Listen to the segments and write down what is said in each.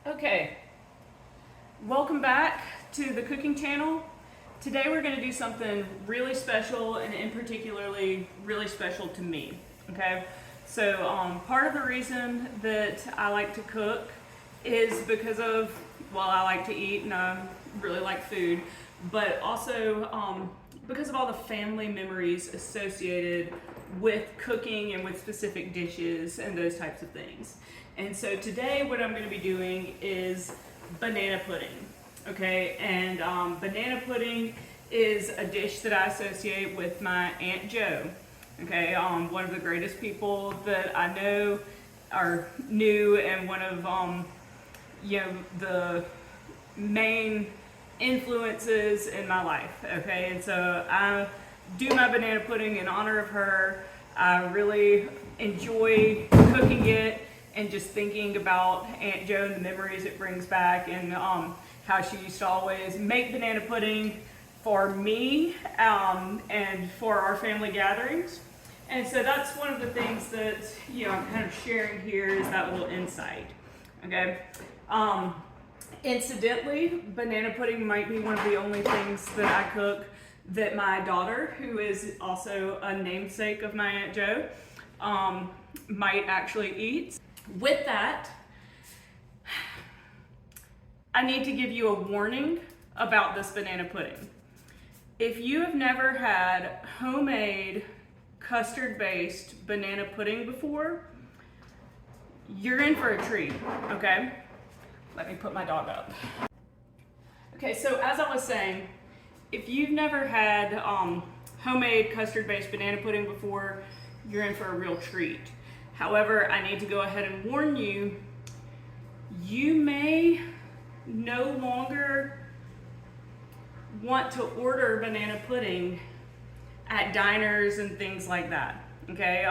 Okay, welcome back to the cooking channel. Today we're going to do something really special, and in particularly really special to me. Okay, so part of the reason that I like to cook is because of, well, I like to eat and I really like food, but also because of all the family memories associated with cooking and with specific dishes and those types of things. And so today what I'm going to be doing is banana pudding. Okay, and banana pudding is a dish that I associate with my Aunt Jo. Okay, one of the greatest people that I know or knew, and one of the main influences in my life. Okay, and so I do my banana pudding in honor of her. I really enjoy cooking it and just thinking about Aunt Jo and the memories it brings back, and how she used to always make banana pudding for me and for our family gatherings. And so that's one of the things that I'm kind of sharing here, is that little insight. Okay. Incidentally, banana pudding might be one of the only things that I cook that my daughter, who is also a namesake of my Aunt Jo, might actually eat. With that, I need to give you a warning about this banana pudding. If you have never had homemade custard-based banana pudding before, you're in for a treat, okay? Let me put my dog up. Okay, so as I was saying, if you've never had homemade custard-based banana pudding before, you're in for a real treat. However, I need to go ahead and warn you, you may no longer want to order banana pudding at diners and things like that, okay?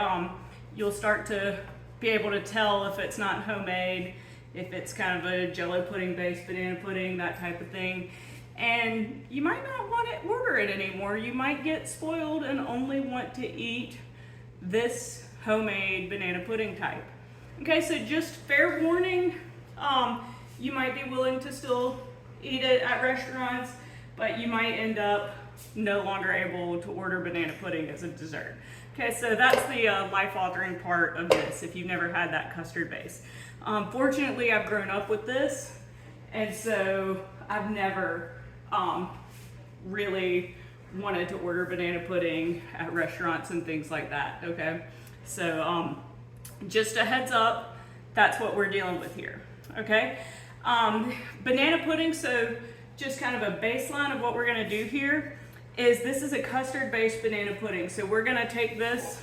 You'll start to be able to tell if it's not homemade, if it's kind of a Jello pudding based banana pudding, that type of thing. And you might not want to order it anymore. You might get spoiled and only want to eat this homemade banana pudding type. Okay, so just fair warning, you might be willing to still eat it at restaurants, but you might end up no longer able to order banana pudding as a dessert. Okay, so that's the life-altering part of this, if you've never had that custard base. Fortunately, I've grown up with this, and so I've never really wanted to order banana pudding at restaurants and things like that, okay? So just a heads up, that's what we're dealing with here, okay? Banana pudding, so just kind of a baseline of what we're gonna do here is, this is a custard-based banana pudding. So we're gonna take this,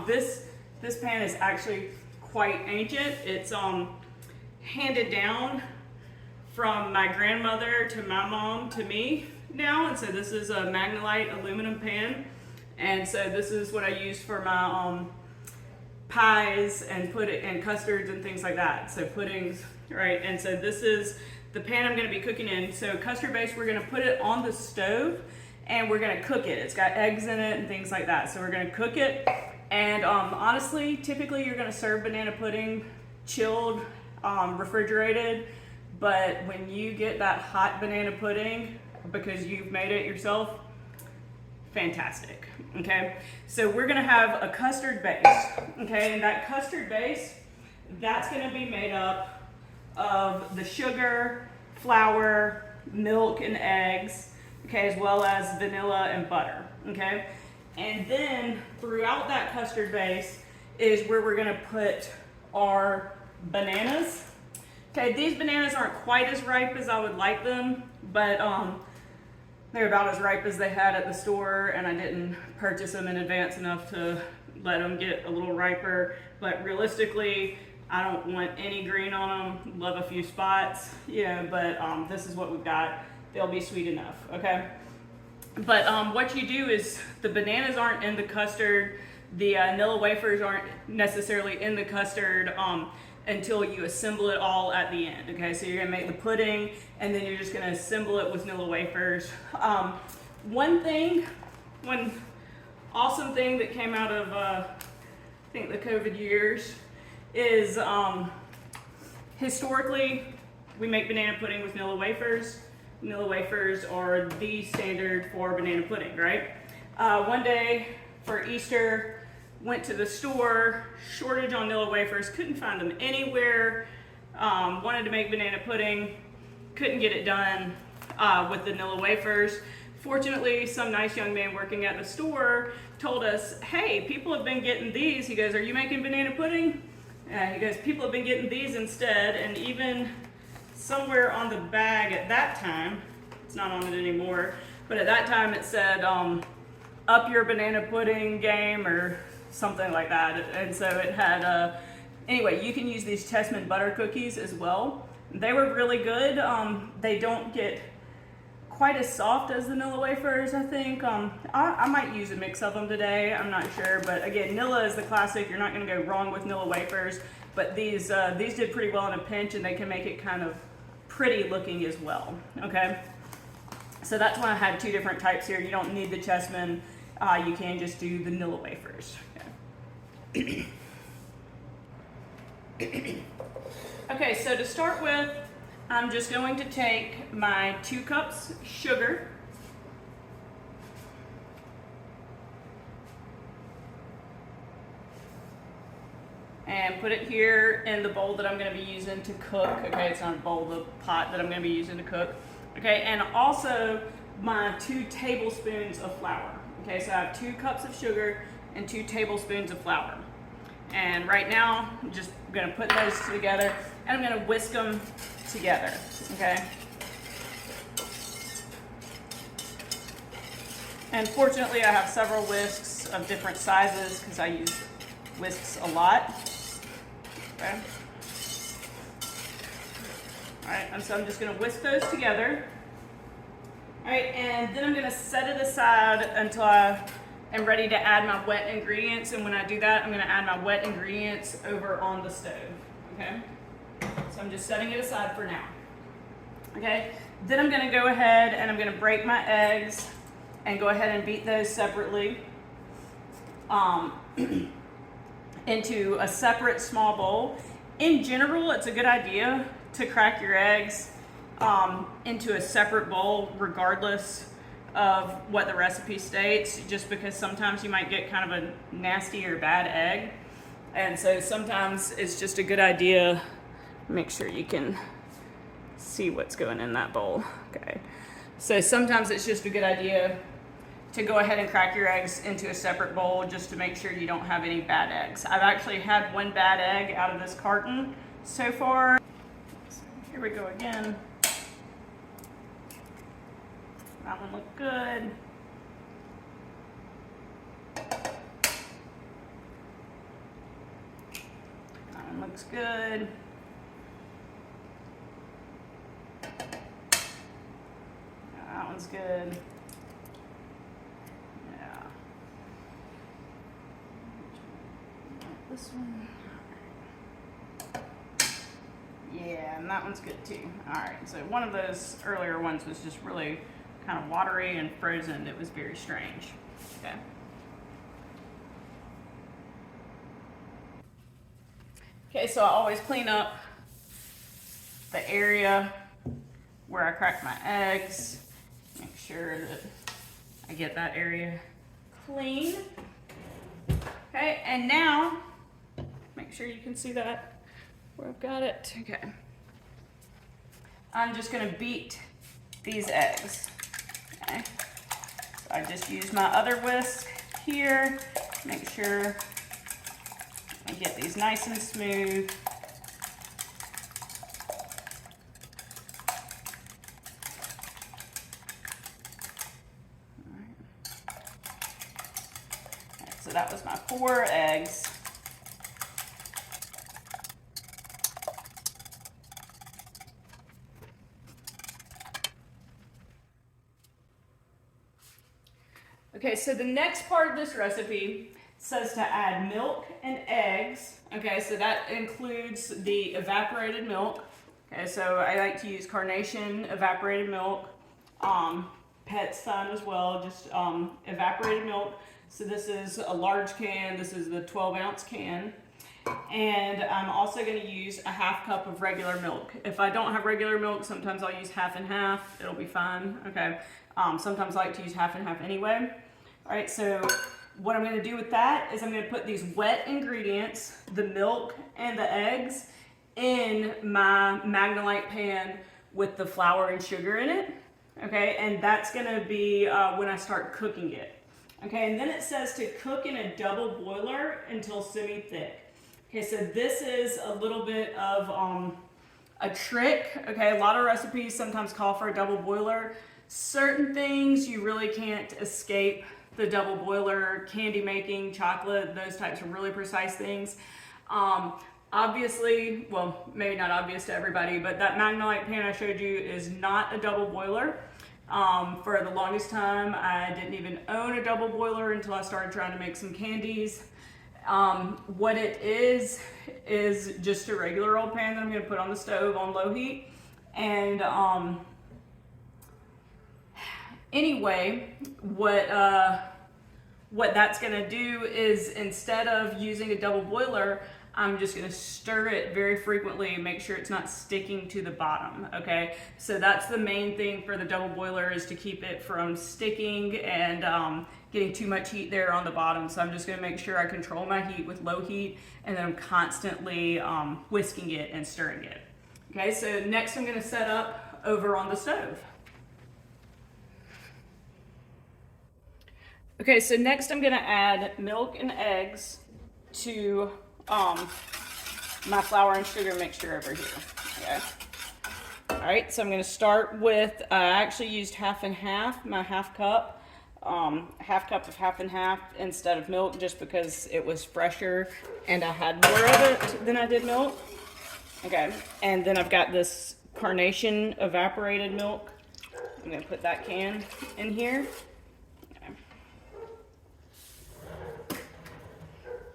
this pan is actually quite ancient. It's handed down from my grandmother to my mom to me now, and so this is a Magnolite aluminum pan, and so this is what I use for my pies and custards and things like that. So puddings, right? And so this is the pan I'm going to be cooking in. So custard base, we're going to put it on the stove and we're going to cook it. It's got eggs in it and things like that. So we're going to cook it. And honestly, typically you're going to serve banana pudding chilled, refrigerated. But when you get that hot banana pudding, because you've made it yourself, fantastic. Okay, so we're gonna have a custard base. Okay, and that custard base, that's gonna be made up of the sugar, flour, milk, and eggs, okay, as well as vanilla and butter. Okay, and then throughout that custard base is where we're gonna put our bananas. Okay, these bananas aren't quite as ripe as I would like them, but they're about as ripe as they had at the store, and I didn't purchase them in advance enough to let them get a little riper. But realistically, I don't want any green on them. Love a few spots, but this is what we've got. They'll be sweet enough, okay? But what you do is, the bananas aren't in the custard, the vanilla wafers aren't necessarily in the custard until you assemble it all at the end, okay? So you're gonna make the pudding, and then you're just gonna assemble it with vanilla wafers. One awesome thing that came out of, I think, the COVID years is historically we make banana pudding with Nilla wafers. Nilla wafers are the standard for banana pudding, right? One day for Easter, went to the store, shortage on Nilla wafers, couldn't find them anywhere. Wanted to make banana pudding, couldn't get it done with the Nilla wafers. Fortunately, some nice young man working at the store told us, hey, people have been getting these. He goes, are you making banana pudding? He goes, people have been getting these instead. And even somewhere on the bag at that time, it's not on it anymore, but at that time it said, up your banana pudding game or something like that. And so it had, anyway, you can use these Chessman butter cookies as well. They were really good. They don't get quite as soft as the Nilla wafers, I think. I might use a mix of them today, I'm not sure, but again, Nilla is the classic. You're not gonna go wrong with Nilla wafers, but these did pretty well in a pinch, and they can make it kind of pretty looking as well, okay? So that's why I had two different types here. You don't need the Chessman, you can just do the Nilla wafers. Okay. Okay, so to start with, I'm just going to take my 2 cups sugar, and put it here in the bowl that I'm going to be using to cook. Okay, it's not a bowl, the pot that I'm going to be using to cook. Okay, and also my 2 tablespoons of flour. Okay, so I have 2 cups of sugar and 2 tablespoons of flour. And right now, I'm just going to put those together, and I'm going to whisk them together, okay? And fortunately, I have several whisks of different sizes because I use whisks a lot, okay? All right, and so I'm just going to whisk those together. All right, and then I'm going to set it aside until I am ready to add my wet ingredients. And when I do that, I'm going to add my wet ingredients over on the stove, okay? So I'm just setting it aside for now, okay? Then I'm going to go ahead and I'm going to break my eggs and go ahead and beat those separately into a separate small bowl. In general, it's a good idea to crack your eggs into a separate bowl regardless of what the recipe states, just because sometimes you might get kind of a nasty or bad egg. And so sometimes it's just a good idea. Make sure you can see what's going in that bowl. Okay. So sometimes it's just a good idea to go ahead and crack your eggs into a separate bowl just to make sure you don't have any bad eggs. I've actually had 1 bad egg out of this carton so far. So here we go again. That one looked good. That one looks good. That one's good. Yeah. This one. Yeah, and that one's good too. All right, so one of those earlier ones was just really kind of watery and frozen. It was very strange. Okay. Okay, so I always clean up the area where I crack my eggs. Make sure that I get that area clean. Okay, and now, make sure you can see that where I've got it. Okay. I'm just gonna beat these eggs. Okay. So I just use my other whisk here, make sure I get these nice and smooth. So that was my 4 eggs. Okay, so the next part of this recipe says to add milk and eggs. Okay, so that includes the evaporated milk. Okay, so I like to use Carnation evaporated milk. Pet's fine as well, just evaporated milk. So this is a large can, this is the 12-ounce can. And I'm also going to use a half cup of regular milk. If I don't have regular milk, sometimes I'll use half and half. It'll be fine, okay? Sometimes I like to use half and half anyway. All right, so what I'm going to do with that is I'm going to put these wet ingredients, the milk and the eggs, in my Magnolite pan with the flour and sugar in it, okay? And that's going to be when I start cooking it, okay? And then it says to cook in a double boiler until semi-thick. Okay, so this is a little bit of a trick, okay? A lot of recipes sometimes call for a double boiler. Certain things you really can't escape the double boiler, candy making, chocolate, those types of really precise things. Obviously, well, maybe not obvious to everybody, but that Magnolite pan I showed you is not a double boiler. For the longest time, I didn't even own a double boiler until I started trying to make some candies. What it is just a regular old pan that I'm going to put on the stove on low heat. And anyway, what that's going to do is, instead of using a double boiler, I'm just going to stir it very frequently and make sure it's not sticking to the bottom, okay? So that's the main thing for the double boiler, is to keep it from sticking and getting too much heat there on the bottom. So I'm just going to make sure I control my heat with low heat, and then I'm constantly whisking it and stirring it. Okay, so next I'm going to set up over on the stove. Okay, so next I'm going to add milk and eggs to my flour and sugar mixture over here. Okay. All right, so I'm going to start with, I actually used half and half, my half cup of half and half instead of milk, just because it was fresher and I had more of it than I did milk. Okay, and then I've got this Carnation evaporated milk. I'm going to put that can in here. Okay.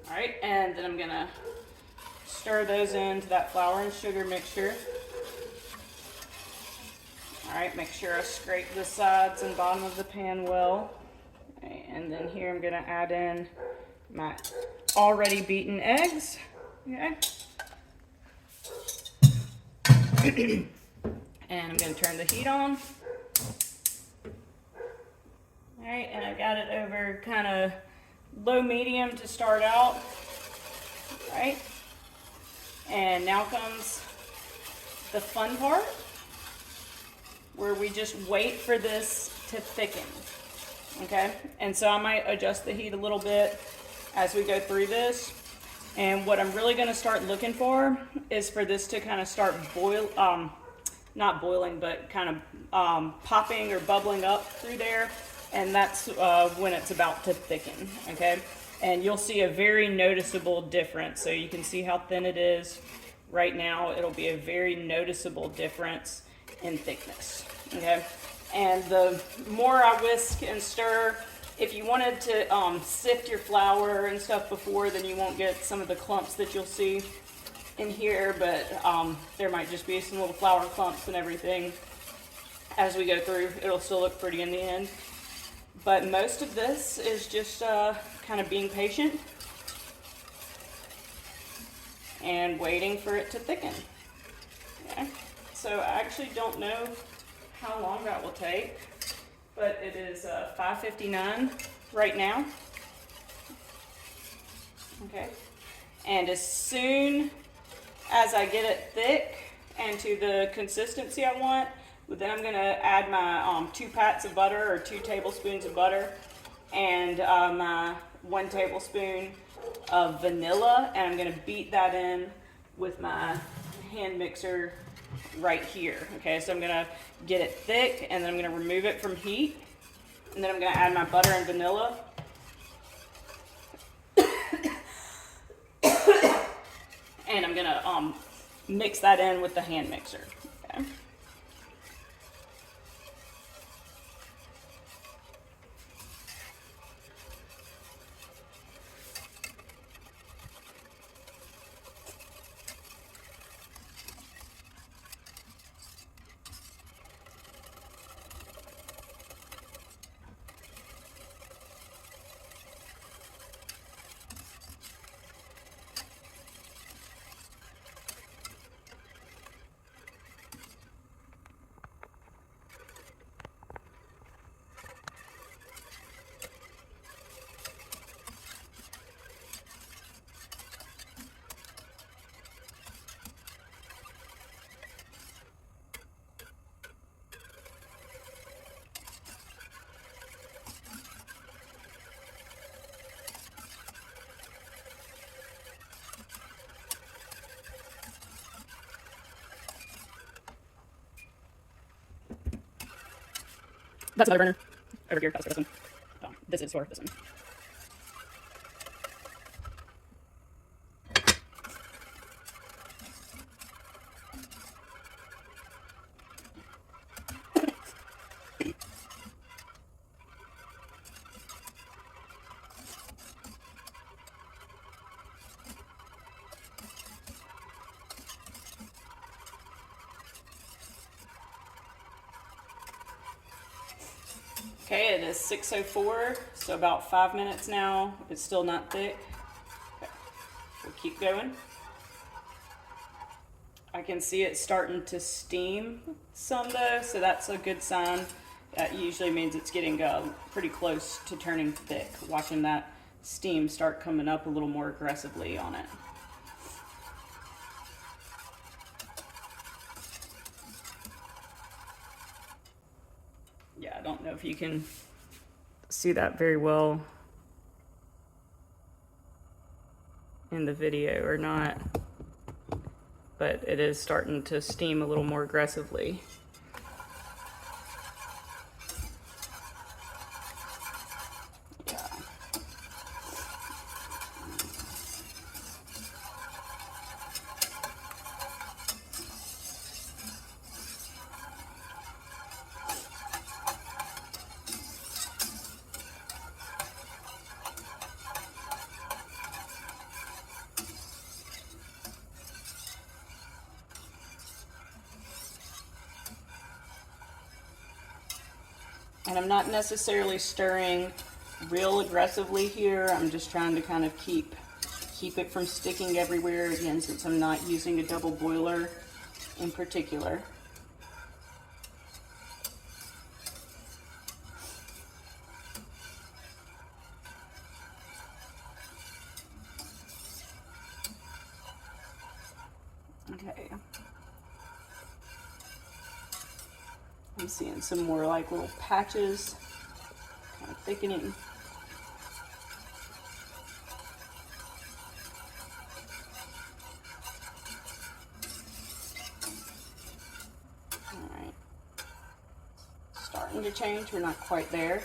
All right, and then I'm going to stir those into that flour and sugar mixture. All right, make sure I scrape the sides and bottom of the pan well. Okay, and then here I'm going to add in my already beaten eggs. Okay. And I'm going to turn the heat on. All right, and I've got it over kind of low medium to start out. All right. And now comes the fun part, where we just wait for this to thicken, okay? And so I might adjust the heat a little bit as we go through this. And what I'm really gonna start looking for is for this to kind of start not boiling, but kind of popping or bubbling up through there. And that's when it's about to thicken, okay? And you'll see a very noticeable difference. So you can see how thin it is right now. It'll be a very noticeable difference in thickness, okay? And the more I whisk and stir, if you wanted to sift your flour and stuff before, then you won't get some of the clumps that you'll see in here, but there might just be some little flour clumps and everything as we go through. It'll still look pretty in the end. But most of this is just kind of being patient and waiting for it to thicken. Okay. So I actually don't know how long that will take, but it is 5:59 right now. Okay. And as soon as I get it thick and to the consistency I want, then I'm going to add my 2 pats of butter, or 2 tablespoons of butter, and my 1 tablespoon of vanilla, and I'm going to beat that in with my hand mixer right here. Okay, so I'm going to get it thick, and then I'm going to remove it from heat, and then I'm going to add my butter and vanilla. And I'm going to mix that in with the hand mixer. Okay. That's another burner over here. That's for this one. This is for this one. Okay, it is 6:04, so about 5 minutes now. It's still not thick. Okay. We'll keep going. I can see it starting to steam some though, so that's a good sign. That usually means it's getting pretty close to turning thick. Watching that steam start coming up a little more aggressively on it. Yeah, I don't know if you can see that very well in the video or not, but it is starting to steam a little more aggressively. Yeah. And I'm not necessarily stirring real aggressively here. I'm just trying to kind of keep it from sticking everywhere, again, since I'm not using a double boiler in particular. Okay. I'm seeing some more like little patches, kind of thickening. All right, starting to change. We're not quite there,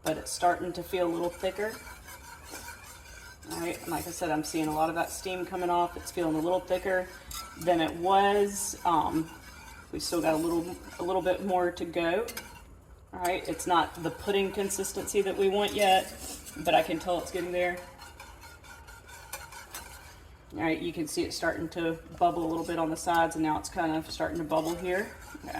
but it's starting to feel a little thicker. All right, and like I said, I'm seeing a lot of that steam coming off. It's feeling a little thicker than it was. We still got a little bit more to go. All right, it's not the pudding consistency that we want yet, but I can tell it's getting there. All right, you can see it starting to bubble a little bit on the sides, and now it's kind of starting to bubble here. Okay.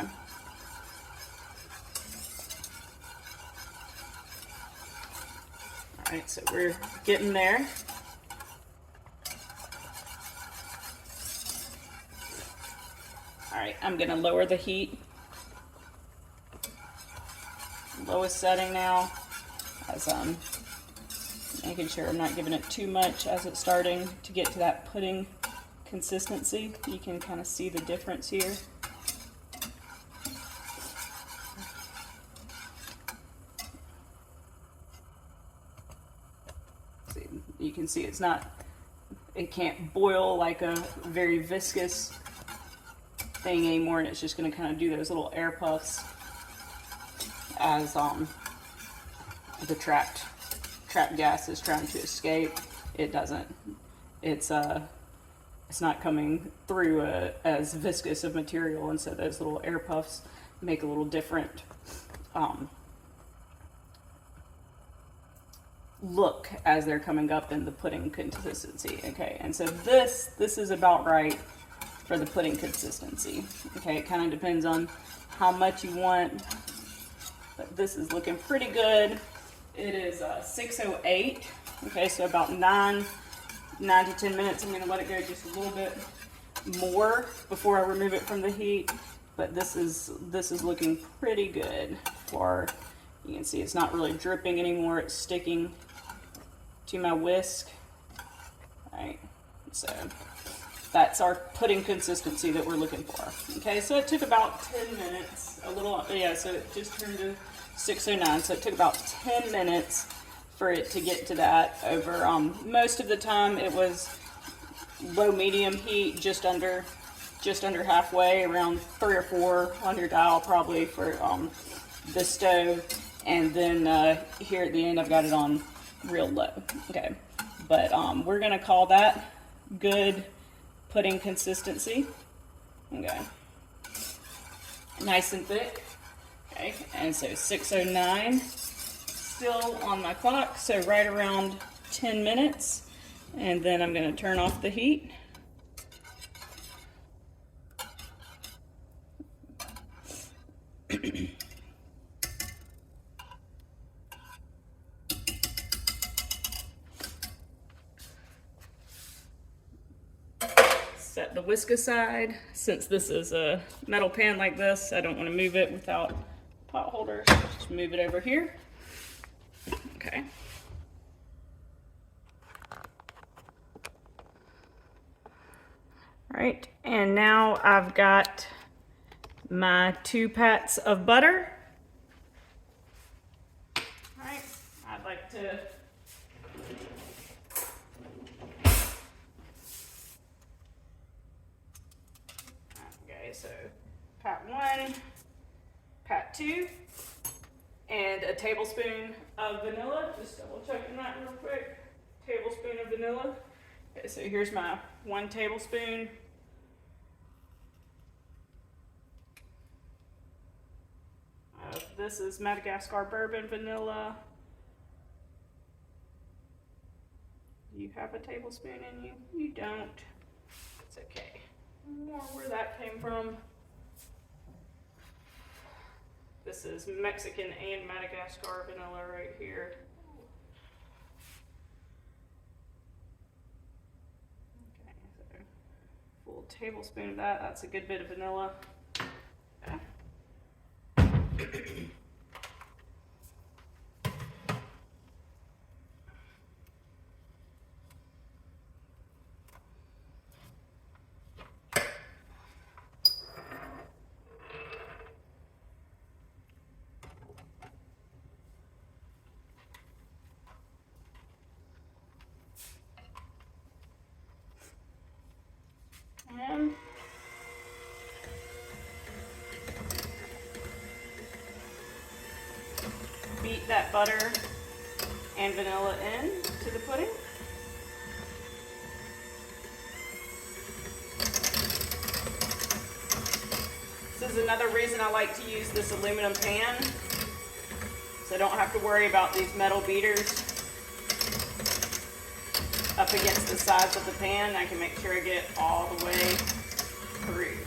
All right, so we're getting there. All right, I'm gonna lower the heat. Lowest setting now, as I'm making sure I'm not giving it too much as it's starting to get to that pudding consistency. You can kind of see the difference here. See, you can see it can't boil like a very viscous thing anymore, and it's just going to kind of do those little air puffs as the trapped gas is trying to escape. It doesn't. It's not coming through as viscous of material, and so those little air puffs make a little different look as they're coming up in the pudding consistency. Okay, and so this is about right for the pudding consistency. Okay, it kind of depends on how much you want, but this is looking pretty good. It is 6:08. Okay, so about 9 to 10 minutes. I'm going to let it go just a little bit more before I remove it from the heat, but this is looking pretty good. For, you can see it's not really dripping anymore. It's sticking to my whisk. All right, so that's our pudding consistency that we're looking for. Okay, so it took about 10 minutes, so it just turned to 6:09, so it took about 10 minutes for it to get to that. Over most of the time it was low medium heat, just under halfway, around 3 or 4 on your dial probably for the stove, and then here at the end I've got it on real low. Okay, but we're gonna call that good pudding consistency. Okay, nice and thick. Okay, and so 6:09 still on my clock, so right around 10 minutes, and then I'm gonna turn off the heat. Set the whisk aside. Since this is a metal pan like this, I don't want to move it without pot holders. Just move it over here. Okay. All right, and now I've got my 2 pats of butter. All right, I'd like to so pat 1, pat 2, and a tablespoon of vanilla. Just double checking that real quick. Tablespoon of vanilla. Okay, so here's my 1 tablespoon. This is Madagascar bourbon vanilla. You have a tablespoon in you? You don't. It's okay. More where that came from. This is Mexican and Madagascar vanilla right here. Okay, so full tablespoon of that. That's a good bit of vanilla. Okay. And beat that butter and vanilla in to the pudding. This is another reason I like to use this aluminum pan, so I don't have to worry about these metal beaters up against the sides of the pan. I can make sure I get all the way through.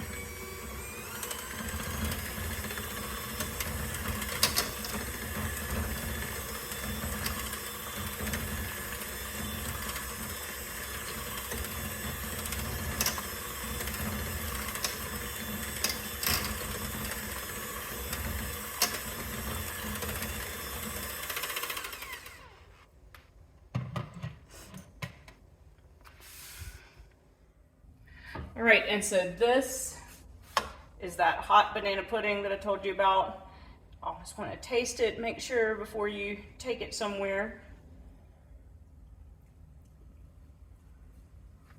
All right, and so this is that hot banana pudding that I told you about. I always want to taste it, make sure before you take it somewhere.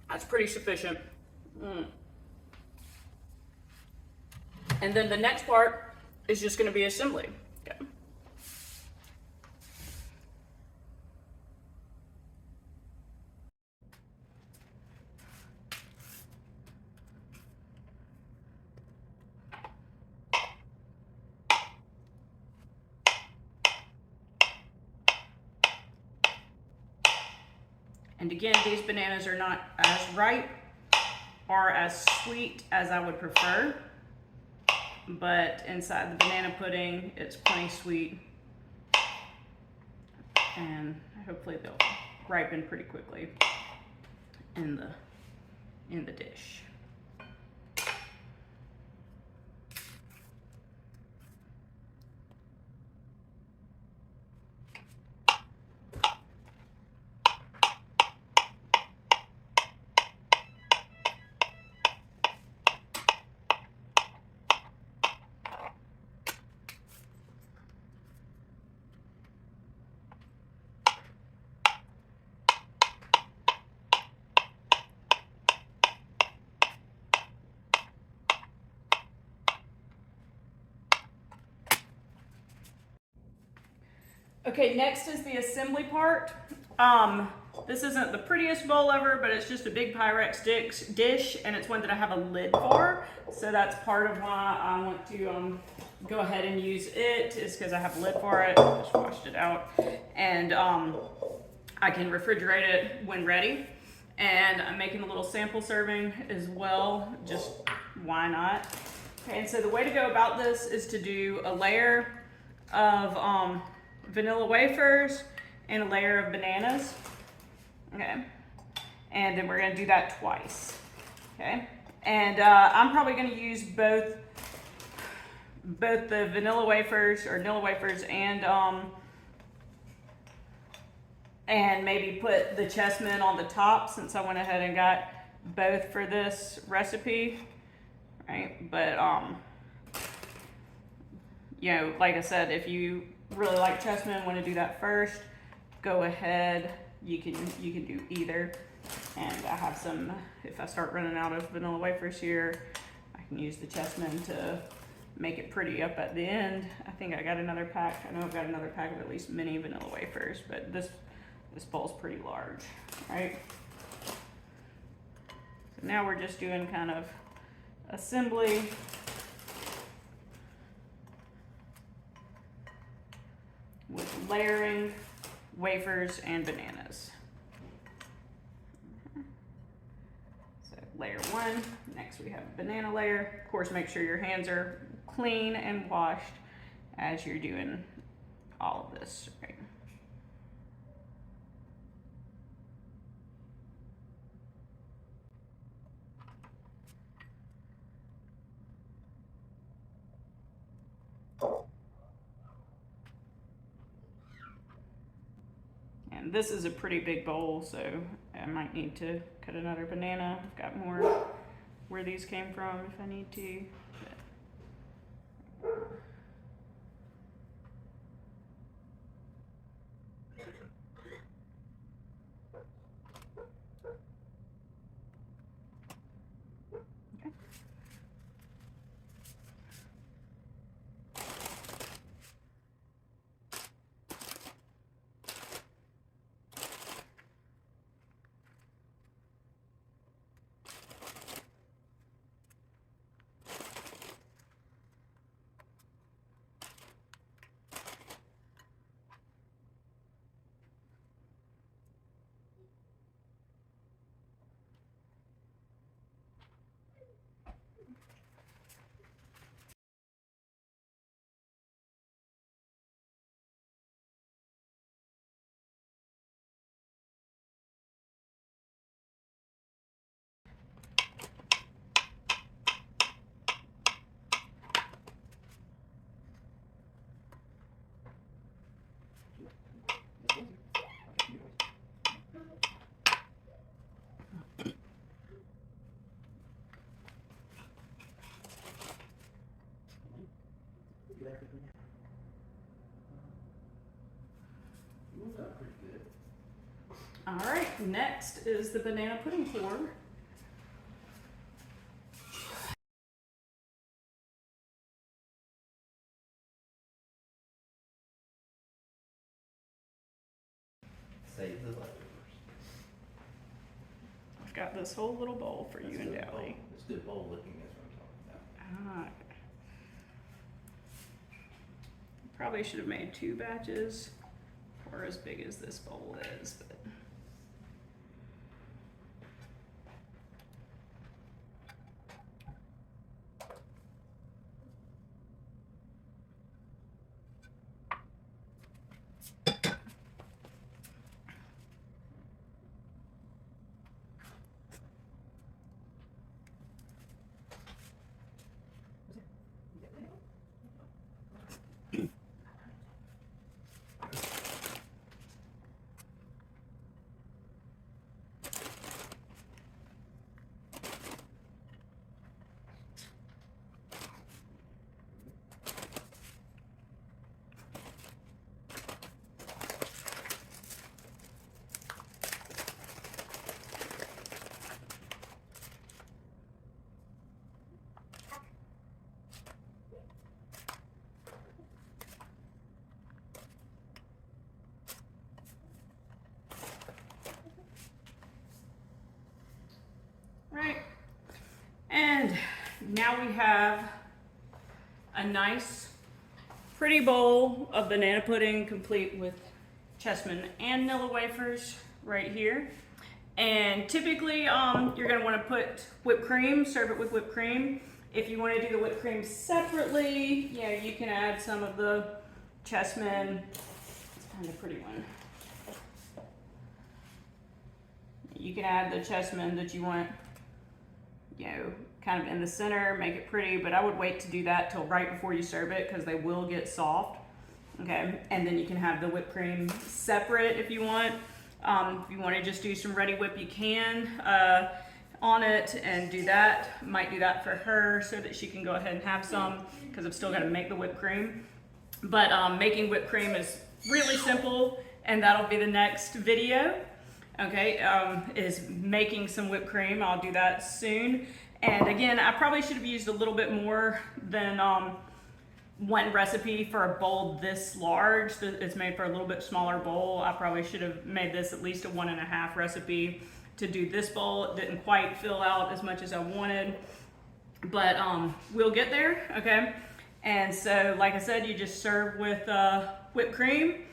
That's pretty sufficient. And then the next part is just going to be assembly. Okay. And again, these bananas are not as ripe or as sweet as I would prefer, but inside the banana pudding, it's plenty sweet, and hopefully they'll ripen pretty quickly in the dish. Okay, next is the assembly part. This isn't the prettiest bowl ever, but it's just a big Pyrex dish, and it's one that I have a lid for. So that's part of why I want to go ahead and use it, is because I have a lid for it. I just washed it out. And I can refrigerate it when ready. And I'm making a little sample serving as well, just why not? Okay, and so the way to go about this is to do a layer of vanilla wafers and a layer of bananas. Okay, and then we're gonna do that twice. Okay, and I'm probably gonna use both the vanilla wafers or Nilla wafers and maybe put the chessmen on the top, since I went ahead and got both for this recipe, right? But you know, like I said, if you really like chessmen, want to do that first, go ahead. You can do either. And I have some, if I start running out of vanilla wafers here, I can use the chessmen to make it pretty up at the end. I think I got another pack. I know I've got another pack of at least mini vanilla wafers, but this bowl's pretty large, right? So now we're just doing kind of assembly. With layering wafers and bananas. So layer one, next we have a banana layer. Of course, make sure your hands are clean and washed as you're doing all of this, right? And this is a pretty big bowl, so I might need to cut another banana. I've got more where these came from if I need to. All right, next is the banana pudding pour. Save the leftovers. I've got this whole little bowl for you and Dally. It's good bowl looking, that's what I'm talking about. Probably should have made 2 batches, or as big as this bowl is, but. And now we have a nice, pretty bowl of banana pudding complete with chessmen and Nilla wafers right here. And typically, you're gonna wanna put whipped cream, serve it with whipped cream. If you wanna do the whipped cream separately, yeah, you can add some of the chessmen. Let's find a pretty one. You can add the chessmen that you want, you know, kind of in the center, make it pretty, but I would wait to do that till right before you serve it because they will get soft. Okay, and then you can have the whipped cream separate if you want. If you want to just do some ready whip, you can on it and do that. Might do that for her so that she can go ahead and have some because I've still got to make the whipped cream. But making whipped cream is really simple, and that'll be the next video. Okay, is making some whipped cream. I'll do that soon. And again, I probably should have used a little bit more than one recipe for a bowl this large. It's made for a little bit smaller bowl. I probably should have made this at least a 1.5 recipe to do this bowl. It didn't quite fill out as much as I wanted, but we'll get there, okay? And so, like I said, you just serve with whipped cream,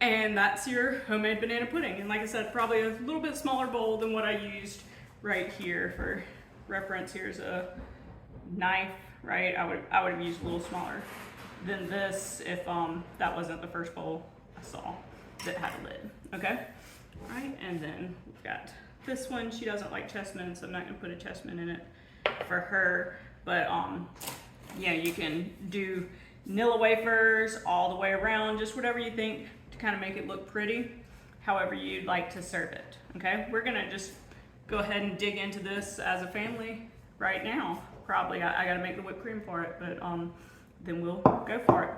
and that's your homemade banana pudding. And like I said, probably a little bit smaller bowl than what I used right here. For reference, here's a knife, right? I would have used a little smaller than this if that wasn't the first bowl I saw that had a lid, okay? All right, and then we've got this one. She doesn't like chessmen, so I'm not gonna put a chessman in it for her, but yeah, you can do Nilla wafers all the way around, just whatever you think to kind of make it look pretty, however you'd like to serve it, okay? We're gonna just go ahead and dig into this as a family right now. Probably, I gotta make the whipped cream for it, but then we'll go for it.